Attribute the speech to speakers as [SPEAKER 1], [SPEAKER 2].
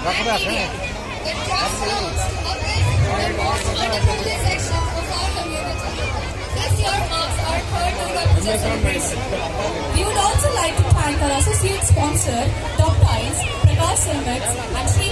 [SPEAKER 1] We would also like to thank our associate sponsor, Top Tiles, Prakash Silvex, and Sri